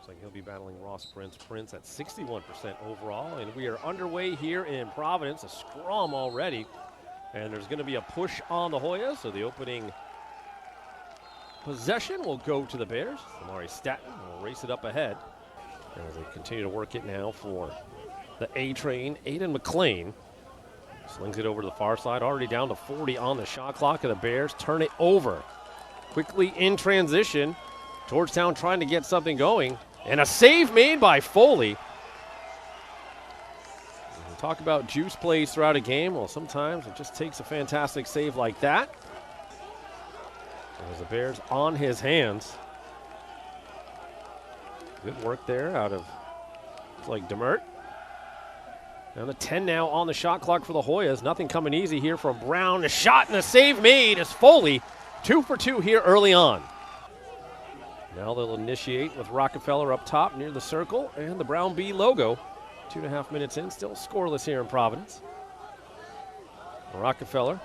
Looks like he'll be battling Ross Prince at 61% overall. And we are underway here in Providence, a scrum already. And there's going to be a push on the Hoyas, so the opening possession will go to the Bears. Amari Staton will race it up ahead. As they continue to work it now for the A-train, Aiden McLean. Slings it over to the far side, already down to 40 on the shot clock, and the Bears turn it over. Quickly in transition, Georgetown trying to get something going, and a save made by Foley. We talk about juice plays throughout a game. Well, sometimes it just takes a fantastic save like that. As the Bears on his hands. Good work there out of, it's like Demert. Down to 10 now on the shot clock for the Hoyas. Nothing coming easy here from Brown. A shot and a save made as Foley 2 for 2 here early on. Now they'll initiate with Rockefeller up top near the circle and the Brown B logo. 2.5 minutes in, still scoreless here in Providence. Rockefeller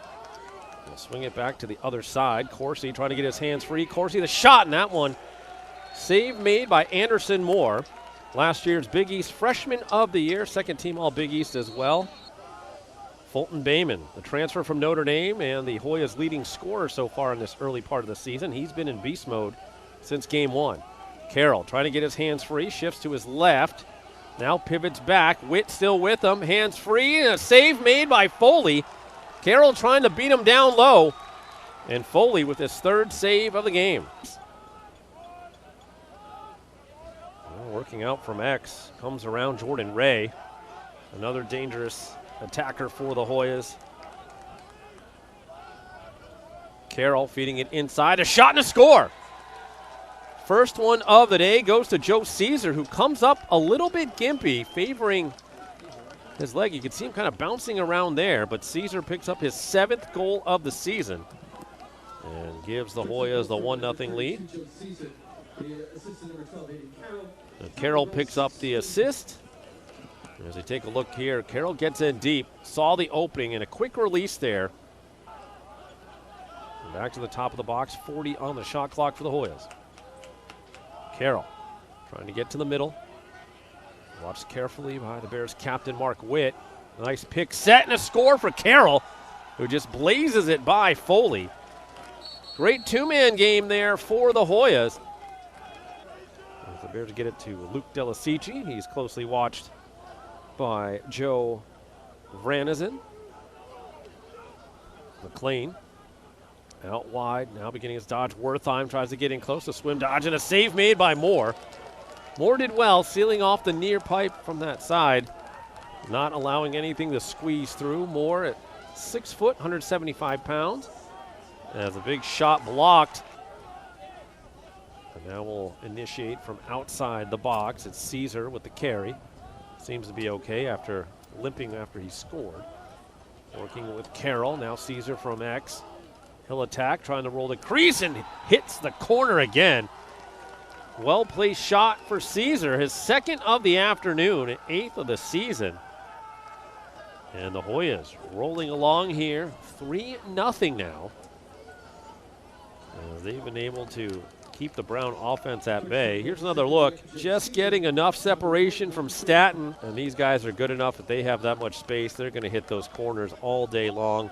will swing it back to the other side. Corsi trying to get his hands free. Corsi the shot in that one. Save made by Anderson Moore. Last year's Big East Freshman of the Year, second team All Big East as well. Fulton Bayman, the transfer from Notre Dame and the Hoyas' leading scorer so far in this early part of the season. He's been in beast mode since game one. Carroll trying to get his hands free, shifts to his left. Now pivots back, Witt still with him, hands free, and a save made by Foley. Carroll trying to beat him down low, and Foley with his third save of the game. Working out from X, comes around Jordan Ray. Another dangerous attacker for the Hoyas. Carroll feeding it inside, a shot and a score. First one of the day goes to Joe Caesar, who comes up a little bit gimpy, favoring his leg. You can see him kind of bouncing around there, but Caesar picks up his 7th goal of the season and gives the Hoyas the 1-0 lead. And Carroll picks up the assist. As we take a look here, Carroll gets in deep, saw the opening, and a quick release there. And back to the top of the box, 40 on the shot clock for the Hoyas. Carroll trying to get to the middle. Watched carefully by the Bears captain Mark Witt. Nice pick set and a score for Carroll, who just blazes it by Foley. Great two-man game there for the Hoyas. The Bears get it to Luke Delasici. He's closely watched by Joe Vranizin. McLean out wide, now beginning his dodge. Wertheim tries to get in close to swim dodge, and a save made by Moore. Moore did well, sealing off the near pipe from that side, not allowing anything to squeeze through. Moore at 6 foot, 175 pounds. As a big shot blocked. And now we'll initiate from outside the box. It's Caesar with the carry. Seems to be okay after limping after he scored. Working with Carroll, now Caesar from X. He'll attack, trying to roll the crease, and hits the corner again. Well-placed shot for Caesar, his 2nd of the afternoon, 8th of the season. And the Hoyas rolling along here, 3-0 now. They've been able to keep the Brown offense at bay. Here's another look. Just getting enough separation from Staton, and these guys are good enough that they have that much space. They're going to hit those corners all day long.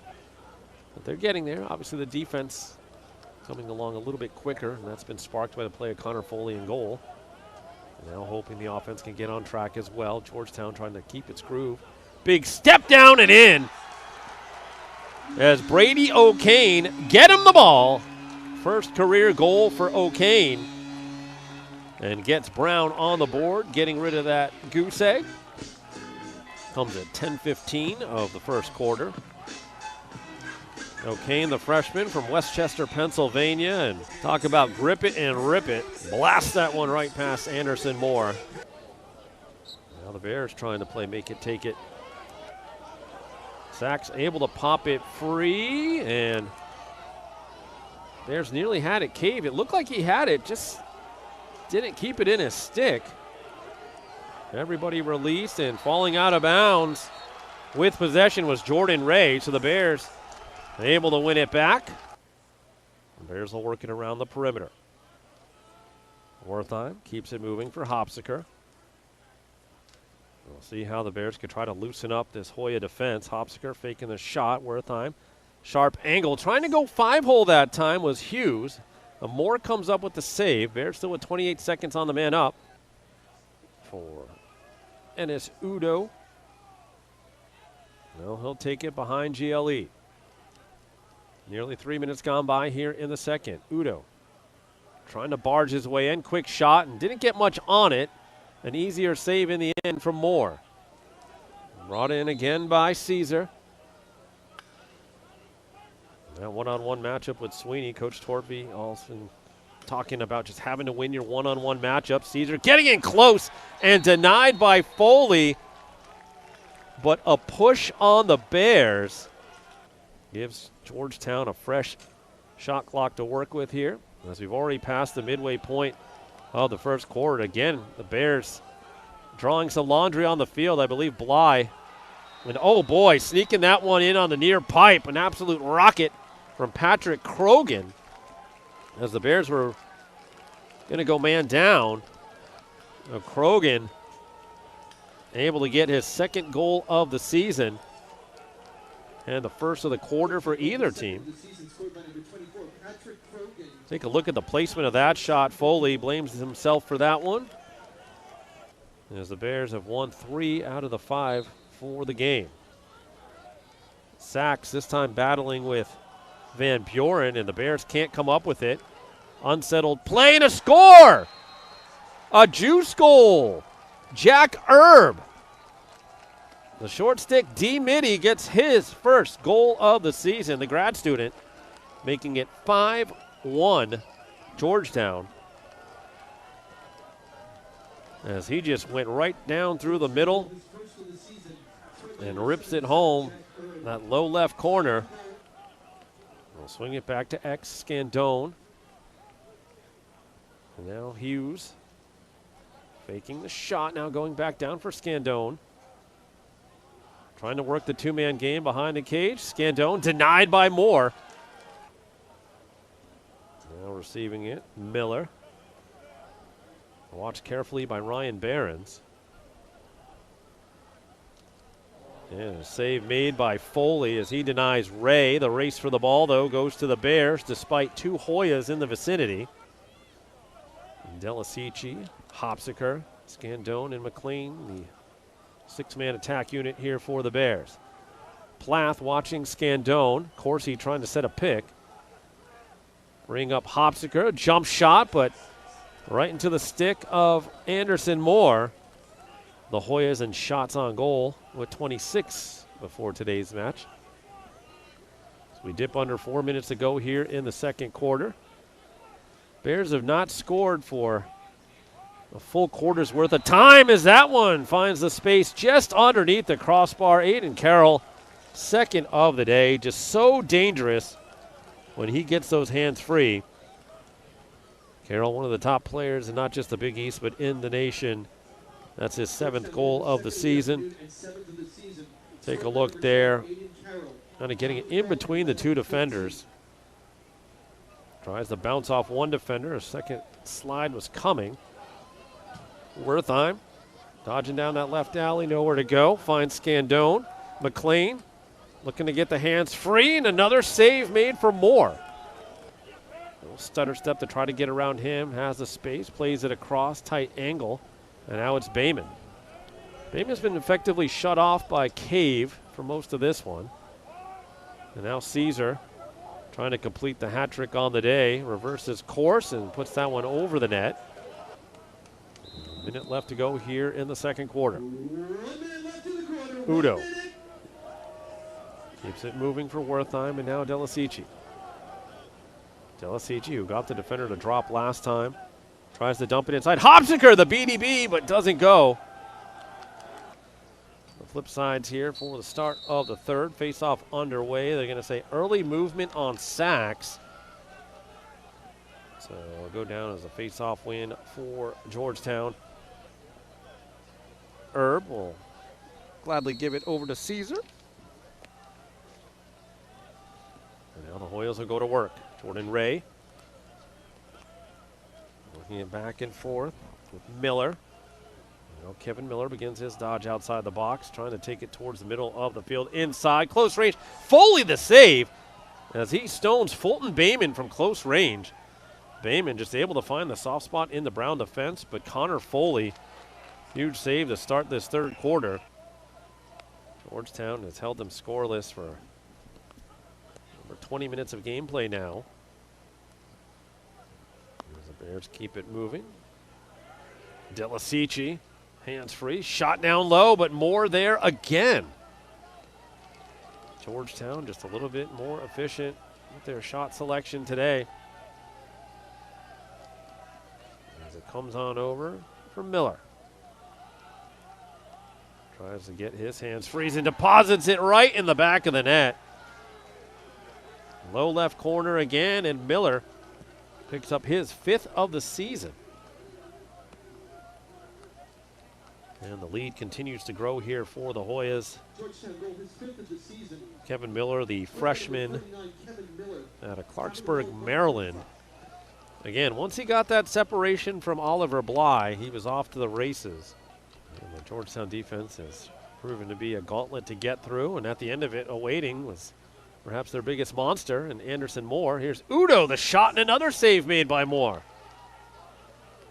But they're getting there. Obviously, the defense coming along a little bit quicker, and that's been sparked by the play of Connor Foley in goal. And now hoping the offense can get on track as well. Georgetown trying to keep its groove. Big step down and in. As Brady O'Kane get him the ball. First career goal for O'Kane. And gets Brown on the board, getting rid of that goose egg. Comes at 10:15 of the first quarter. O'Kane, the freshman from Westchester, Pennsylvania. And talk about grip it and rip it. Blast that one right past Anderson Moore. Now the Bears trying to play make it, take it. Sachs able to pop it free, and Bears nearly had it cave. It looked like he had it, just didn't keep it in his stick. Everybody released, and falling out of bounds with possession was Jordan Ray. So the Bears able to win it back. The Bears will work it around the perimeter. Wertheim keeps it moving for Hopsiker. We'll see how the Bears could try to loosen up this Hoya defense. Hopsiker faking the shot. Wertheim, sharp angle. Trying to go 5-hole that time was Hughes. Moore comes up with the save. Bears still with 28 seconds on the man up for Enes Udo. Well, he'll take it behind GLE. Nearly 3 minutes gone by here in the second. Udo trying to barge his way in. Quick shot and didn't get much on it. An easier save in the end from Moore. Brought in again by Caesar. That one-on-one matchup with Sweeney. Coach Torpy also talking about just having to win your one-on-one matchup. Caesar getting in close and denied by Foley. But a push on the Bears gives Georgetown a fresh shot clock to work with here. As we've already passed the midway point of the first quarter. Again, the Bears drawing some laundry on the field. I believe Bly. And oh boy, sneaking that one in on the near pipe. An absolute rocket from Patrick Krogan. As the Bears were going to go man down. Krogan able to get his second goal of the season. And the first of the quarter for either team. Take a look at the placement of that shot. Foley blames himself for that one. As the Bears have won 3 out of the 5 for the game. Sachs this time battling with Van Buren, and the Bears can't come up with it. Unsettled play and a score! A juice goal! Jack Erb. The short stick D. Mitty gets his first goal of the season. The grad student making it 5-1 Georgetown. As he just went right down through the middle and rips it home. That low left corner. We'll swing it back to X Scandone. And now Hughes faking the shot. Now going back down for Scandone. Trying to work the two-man game behind the cage. Scandone denied by Moore. Now receiving it, Miller. Watched carefully by Ryan Behrens. And a save made by Foley as he denies Ray. The race for the ball, though, goes to the Bears despite 2 Hoyas in the vicinity. Delasici, Hopsiker, Scandone, and McLean, the 6-man attack unit here for the Bears. Plath watching Scandone. Corsi trying to set a pick. Bring up Hopsiker. Jump shot, but right into the stick of Anderson Moore. The Hoyas and shots on goal with 26 before today's match. So we dip under 4 minutes to go here in the second quarter. Bears have not scored for a full quarter's worth of time as that one finds the space just underneath the crossbar. Aiden Carroll, second of the day. Just so dangerous when he gets those hands free. Carroll, one of the top players in not just the Big East, but in the nation. That's his 7th goal of the season. Take a look there. Kind of getting it in between the 2 defenders. Tries to bounce off one defender. A second slide was coming. Wertheim dodging down that left alley, nowhere to go. Finds Scandone. McLean looking to get the hands free, and another save made for Moore. Little stutter step to try to get around him. Has the space, plays it across, tight angle, and now it's Bayman. Bayman's been effectively shut off by Cave for most of this one. And now Caesar trying to complete the hat trick on the day. Reverses course and puts that one over the net. Minute left to go here in the second quarter. Udo keeps it moving for Wertheim, and now Delasici. Delasici, who got the defender to drop last time, tries to dump it inside. Hopsiker, the BDB, but doesn't go. The flip sides here for the start of the third. Face-off underway. They're going to say early movement on Sachs. So it'll go down as a face-off win for Georgetown. Erb will gladly give it over to Caesar. And now the Hoyas will go to work. Jordan Ray Working it back and forth with Miller. Now Kevin Miller begins his dodge outside the box, trying to take it towards the middle of the field. Inside, close range. Foley the save as he stones Fulton Bayman from close range. Bayman just able to find the soft spot in the Brown defense, but Connor Foley, huge save to start this third quarter. Georgetown has held them scoreless for over 20 minutes of gameplay now. As the Bears keep it moving. Delasici, hands free, shot down low, but Moore there again. Georgetown just a little bit more efficient with their shot selection today. As it comes on over for Miller. Tries to get his hands free and deposits it right in the back of the net. Low left corner again, and Miller picks up his 5th of the season. And the lead continues to grow here for the Hoyas. Kevin Miller, the freshman out of Clarksburg, Maryland. Again, once he got that separation from Oliver Bly, he was off to the races. And the Georgetown defense has proven to be a gauntlet to get through, and at the end of it, awaiting was perhaps their biggest monster, and Anderson Moore. Here's Udo, the shot, and another save made by Moore.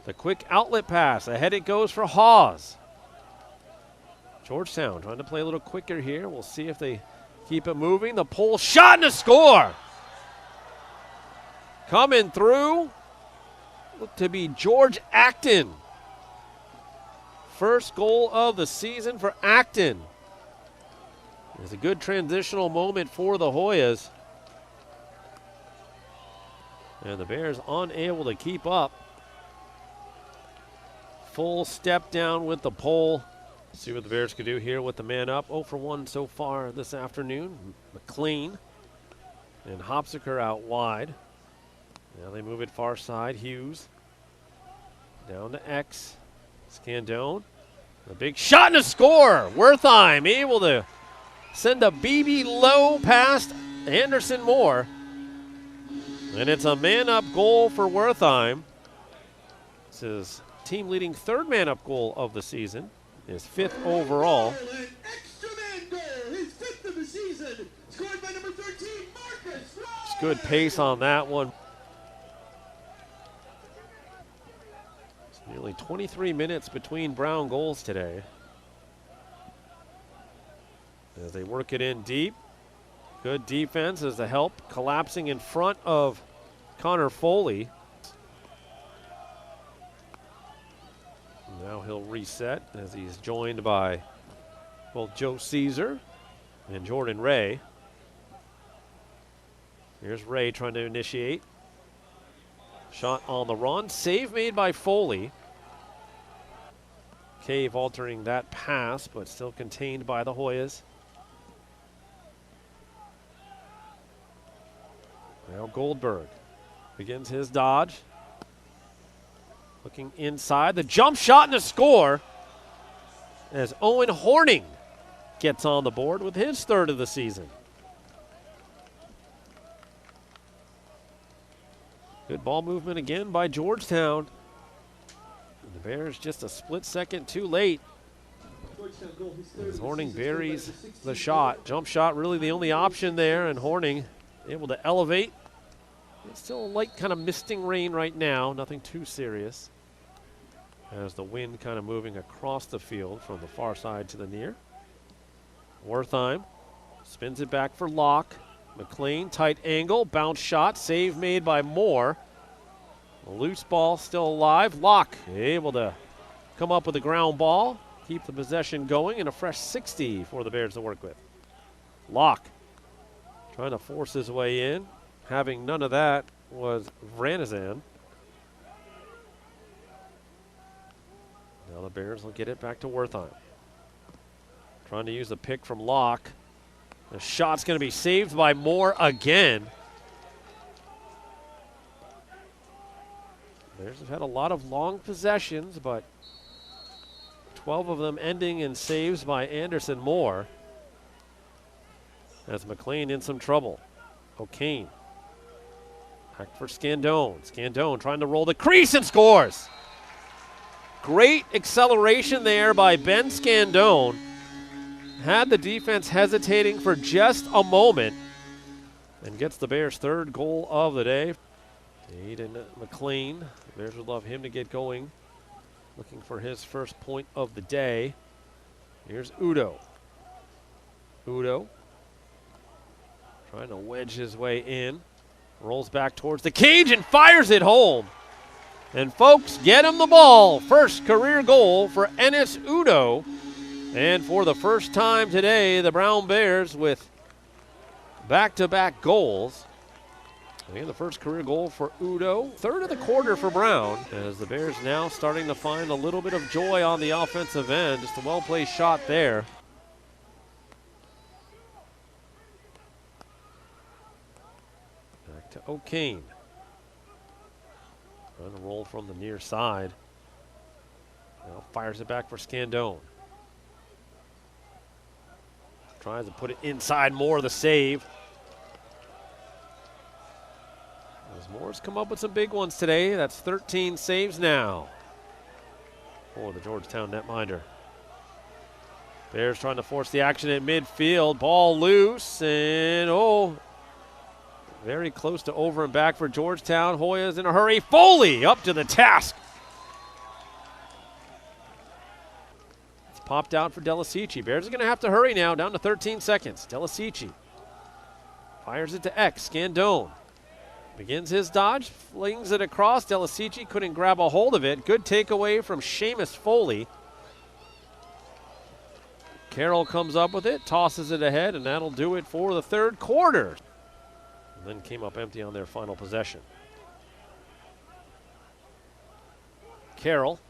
The quick outlet pass, ahead it goes for Hawes. Georgetown trying to play a little quicker here. We'll see if they keep it moving. The pull, shot, and a score. Coming through, look to be George Acton. First goal of the season for Acton. It's a good transitional moment for the Hoyas. And the Bears unable to keep up. Full step down with the pole. See what the Bears could do here with the man up. 0 for 1 so far this afternoon. McLean and Hopsiker out wide. Now they move it far side. Hughes down to X. Scandone. A big shot and a score. Wertheim able to send a BB low past Anderson Moore. And it's a man-up goal for Wertheim. This is team-leading 3rd man-up goal of the season. His 5th overall. An extra man goal, his 5th of the season. Scored by number 13, Marcus. It's good pace on that one. It's nearly 23 minutes between Brown goals today. As they work it in deep. Good defense as the help collapsing in front of Connor Foley. Now he'll reset as he's joined by both Joe Caesar and Jordan Ray. Here's Ray trying to initiate. Shot on the run. Save made by Foley. Cave altering that pass, but still contained by the Hoyas. Now Goldberg begins his dodge. Looking inside, the jump shot and a score as Owen Horning gets on the board with his 3rd of the season. Good ball movement again by Georgetown. And the Bears just a split second too late. As Horning buries the shot. Jump shot really the only option there, and Horning able to elevate. It's still a light kind of misting rain right now, nothing too serious. As the wind kind of moving across the field from the far side to the near. Wertheim spins it back for Locke. McLean, tight angle, bounce shot, save made by Moore. A loose ball still alive. Locke able to come up with a ground ball, keep the possession going, and a fresh 60 for the Bears to work with. Locke trying to force his way in. Having none of that was Vranizan. Now the Bears will get it back to Wertheim. Trying to use the pick from Locke. The shot's going to be saved by Moore again. Bears have had a lot of long possessions, but 12 of them ending in saves by Anderson Moore. As McLean in some trouble. O'Kane Back for Scandone. Scandone trying to roll the crease and scores. Great acceleration there by Ben Scandone. Had the defense hesitating for just a moment and gets the Bears' third goal of the day. Aiden McLean. The Bears would love him to get going. Looking for his first point of the day. Here's Udo. Udo trying to wedge his way in. Rolls back towards the cage and fires it home. And folks, get him the ball. First career goal for Enes Udo. And for the first time today, the Brown Bears with back-to-back goals. And the first career goal for Udo. Third of the quarter for Brown. As the Bears now starting to find a little bit of joy on the offensive end. Just a well-placed shot there. Back to O'Kane. Trying to roll from the near side. Now fires it back for Scandone. Tries to put it inside more, the save. As Moore's come up with some big ones today. That's 13 saves now for the Georgetown netminder. Bears trying to force the action at midfield. Ball loose and very close to over and back for Georgetown. Hoya's in a hurry. Foley up to the task. It's popped out for Delasici. Bears are going to have to hurry now, down to 13 seconds. Delasici fires it to X. Scandone begins his dodge, flings it across. Delasici couldn't grab a hold of it. Good takeaway from Seamus Foley. Carroll comes up with it, tosses it ahead, and that'll do it for the third quarter. And then came up empty on their final possession. Carroll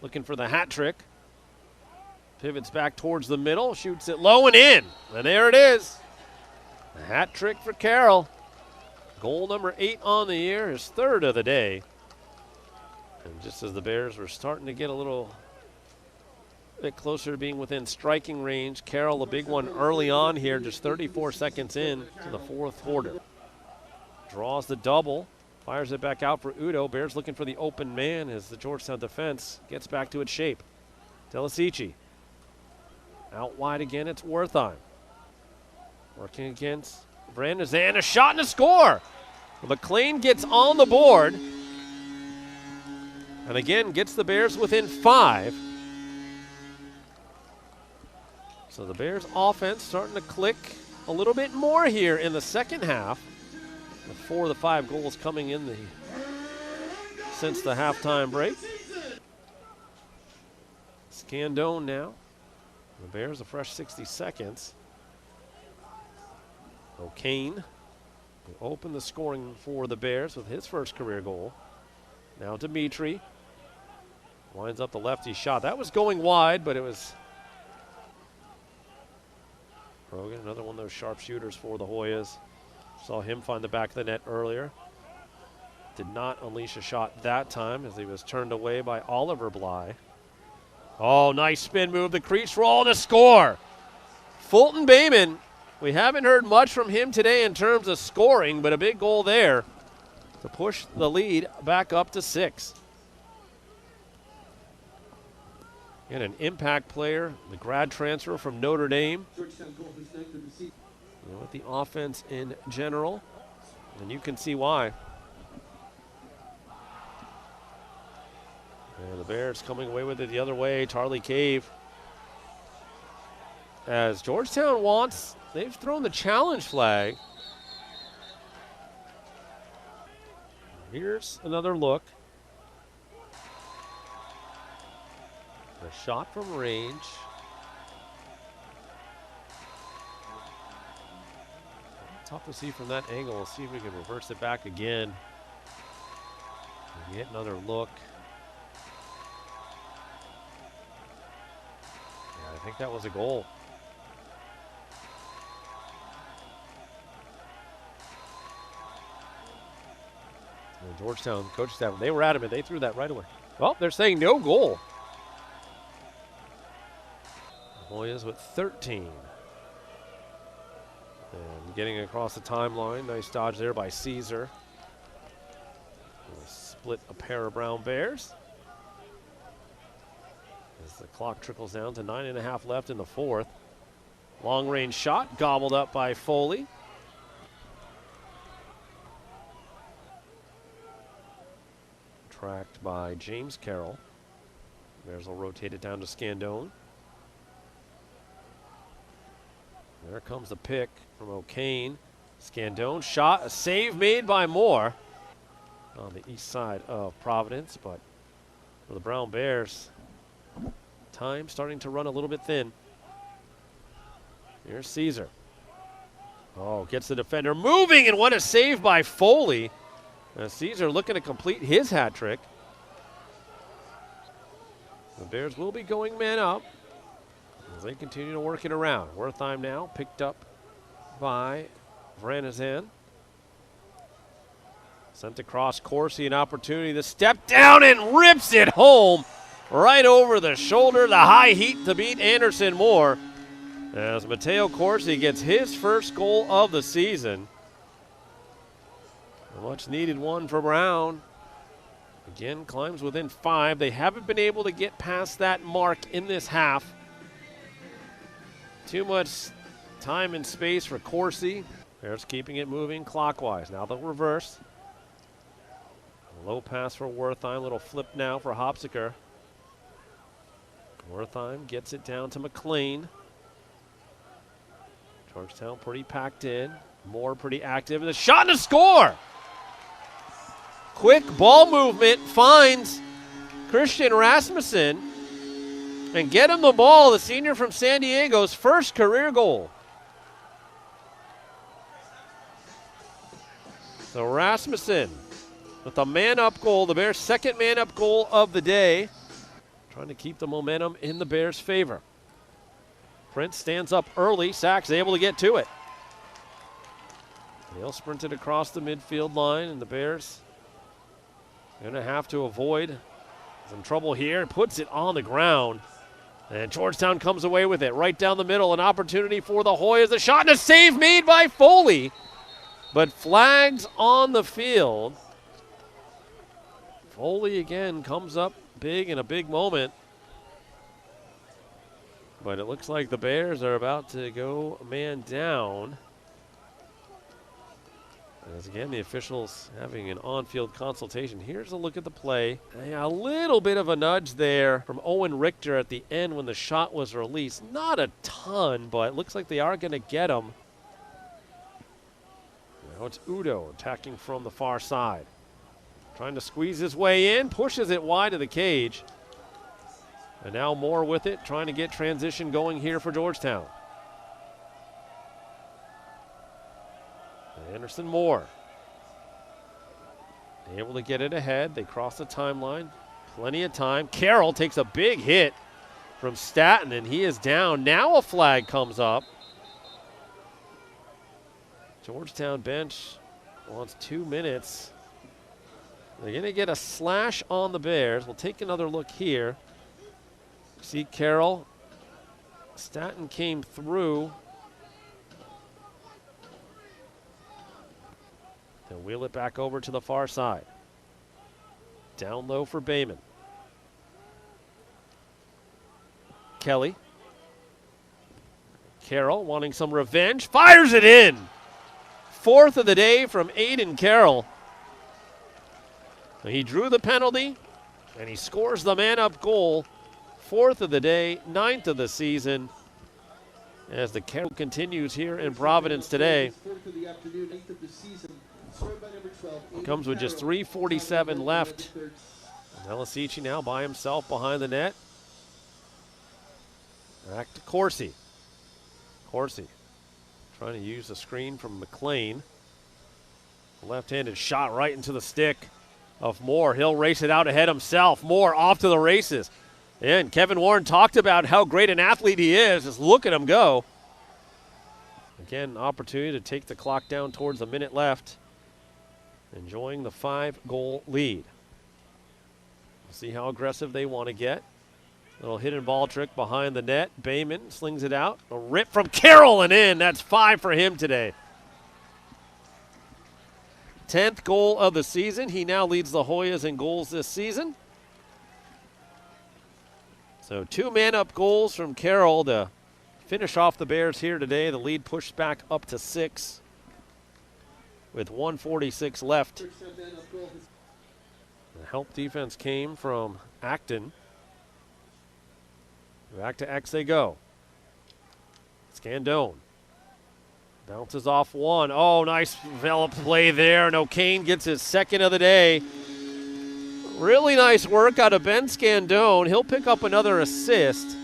looking for the hat trick. Pivots back towards the middle, shoots it low and in. And there it is. A hat trick for Carroll. Goal number 8 on the year, his third of the day. And just as the Bears were starting to get a little bit closer to being within striking range, Carroll, a big one early on here, just 34 seconds in to the fourth quarter. Draws the double, fires it back out for Udo. Bears looking for the open man as the Georgetown defense gets back to its shape. Delasici out wide again, it's Wertheim. Working against Brandon Zan, a shot and a score. McLean gets on the board. And again, gets the Bears within 5. So the Bears offense starting to click a little bit more here in the second half. With 4 of the 5 goals coming in since the halftime break. Scandone now. The Bears a fresh 60 seconds. O'Kane will open the scoring for the Bears with his first career goal. Now Dimitri winds up the lefty shot. That was going wide, but it was Rogan, another one of those sharpshooters for the Hoyas. Saw him find the back of the net earlier. Did not unleash a shot that time as he was turned away by Oliver Bly. Oh, nice spin move, the crease roll to score. Fulton Bayman, we haven't heard much from him today in terms of scoring, but a big goal there to push the lead back up to 6. And an impact player, the grad transfer from Notre Dame. With the offense in general, and you can see why. And the Bears coming away with it the other way. Charlie Cave. As Georgetown wants, they've thrown the challenge flag. Here's another look. A shot from range. Tough to see from that angle. Let's see if we can reverse it back again. Get another look. Yeah, I think that was a goal. And Georgetown coach staff, they were adamant. They threw that right away. Well, they're saying no goal. Hoyas with 13. And getting across the timeline. Nice dodge there by Caesar. We'll split a pair of Brown Bears. As the clock trickles down to 9.5 left in the fourth. Long range shot gobbled up by Foley. Tracked by James Carroll. Bears will rotate it down to Scandone. There comes the pick from O'Kane. Scandone shot, a save made by Moore on the east side of Providence, but for the Brown Bears, time starting to run a little bit thin. Here's Caesar. Oh, gets the defender moving, and what a save by Foley. Caesar looking to complete his hat trick. The Bears will be going man up as they continue to work it around. Wertheim now picked up by Vranazan. Sent across Corsi, an opportunity to step down and rips it home right over the shoulder. The high heat to beat Anderson Moore as Mateo Corsi gets his first goal of the season. A much needed one for Brown. Again, climbs within 5. They haven't been able to get past that mark in this half. Too much time and space for Corsi. Bears keeping it moving clockwise. Now the reverse. A low pass for Wertheim. Little flip now for Hopsiker. Wertheim gets it down to McLean. Georgetown pretty packed in. Moore pretty active. And the shot and a score! Quick ball movement finds Christian Rasmussen and get him the ball, the senior from San Diego's first career goal. So Rasmussen with a man-up goal, the Bears' second man-up goal of the day, trying to keep the momentum in the Bears' favor. Prince stands up early. Sachs able to get to it. They'll sprint it across the midfield line, and the Bears going to have to avoid some trouble here. Puts it on the ground, and Georgetown comes away with it. Right down the middle, an opportunity for the Hoyas. A shot and a save made by Foley, but flags on the field. Foley again comes up big in a big moment. But it looks like the Bears are about to go man down. As again, the officials having an on-field consultation. Here's a look at the play. A little bit of a nudge there from Owen Richter at the end when the shot was released. Not a ton, but it looks like they are going to get him. Now it's Udo attacking from the far side. Trying to squeeze his way in, pushes it wide of the cage. And now Moore with it, trying to get transition going here for Georgetown. Anderson Moore able to get it ahead. They cross the timeline. Plenty of time. Carroll takes a big hit from Staton, and he is down. Now a flag comes up. Georgetown bench wants 2 minutes. They're going to get a slash on the Bears. We'll take another look here. See Carroll. Staton came through. They'll wheel it back over to the far side. Down low for Bayman. Kelly. Carroll wanting some revenge. Fires it in. Fourth of the day from Aiden Carroll. He drew the penalty, and he scores the man-up goal. Fourth of the day, 9th of the season. As the Carroll continues here in Providence today. Comes with just 3:47 left. Melisici now by himself behind the net. Back to Corsi. Corsi trying to use the screen from McLean. Left-handed shot right into the stick of Moore. He'll race it out ahead himself. Moore off to the races. And Kevin Warren talked about how great an athlete he is. Just look at him go. Again, opportunity to take the clock down towards a minute left. Enjoying the 5-goal lead. We'll see how aggressive they want to get. Little hidden ball trick behind the net. Bayman slings it out. A rip from Carroll and in. That's 5 for him today. 10th goal of the season. He now leads the Hoyas in goals this season. So 2 man-up goals from Carroll to finish off the Bears here today. The lead pushed back up to 6 with 1:46 left. The help defense came from Acton. Back to X they go. Scandone bounces off one. Oh, nice developed play there. And O'Kane gets his 2nd of the day. Really nice work out of Ben Scandone. He'll pick up another assist.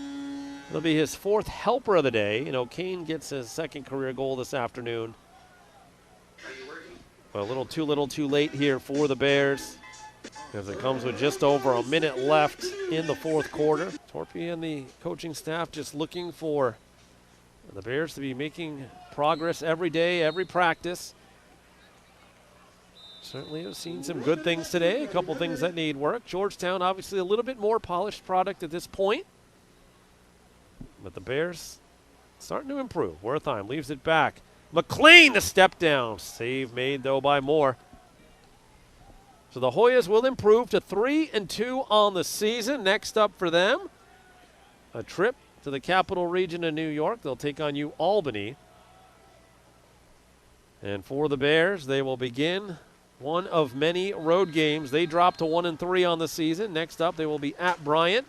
It'll be his 4th helper of the day. And O'Kane gets his 2nd career goal this afternoon. But a little too late here for the Bears, because it comes with just over a minute left in the 4th quarter. Torpy and the coaching staff just looking for the Bears to be making progress every day, every practice. Certainly have seen some good things today, a couple things that need work. Georgetown obviously a little bit more polished product at this point. But the Bears starting to improve. Wertheim leaves it back. McLean, the step down. Save made, though, by Moore. So the Hoyas will improve to 3-2 on the season. Next up for them, a trip to the capital region of New York. They'll take on Albany. And for the Bears, they will begin one of many road games. They drop to 1-3 on the season. Next up, they will be at Bryant.